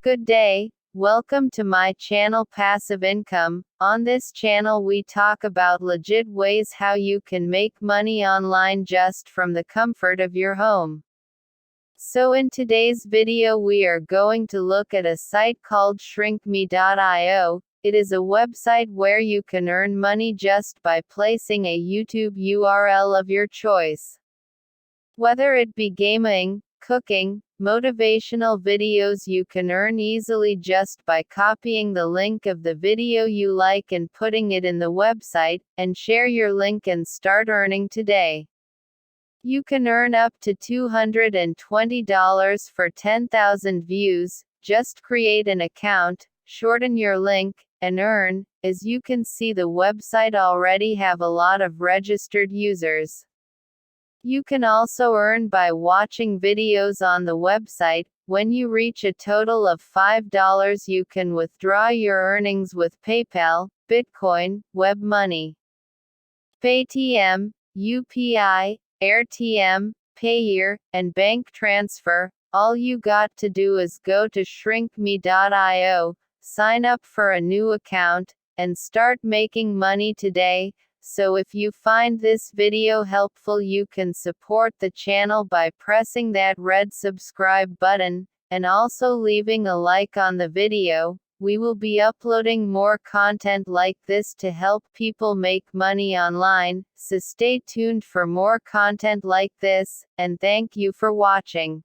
Good day, welcome to my channel Passive Income. On this channel we talk about legit ways how you can make money online just from the comfort of your home. So in today's video we are going to look at a site called shrinkme.io. It is a website where you can earn money just by placing a YouTube URL of your choice. Whether it be gaming, cooking, motivational videos, you can earn easily just by copying the link of the video you like and putting it in the website, and share your link and start earning today. You can earn up to $220 for 10,000 views. Just create an account, shorten your link, and earn. As you can see, the website already have a lot of registered users. You can also earn by watching videos on the website. When you reach a total of $5, you can withdraw your earnings with PayPal, Bitcoin, WebMoney, Paytm, UPI, AirTM, Payeer, and bank transfer. All you got to do is go to shrinkme.io, sign up for a new account, and start making money today. So if you find this video helpful, you can support the channel by pressing that red subscribe button, and also leaving a like on the video. We will be uploading more content like this to help people make money online, so stay tuned for more content like this, and thank you for watching.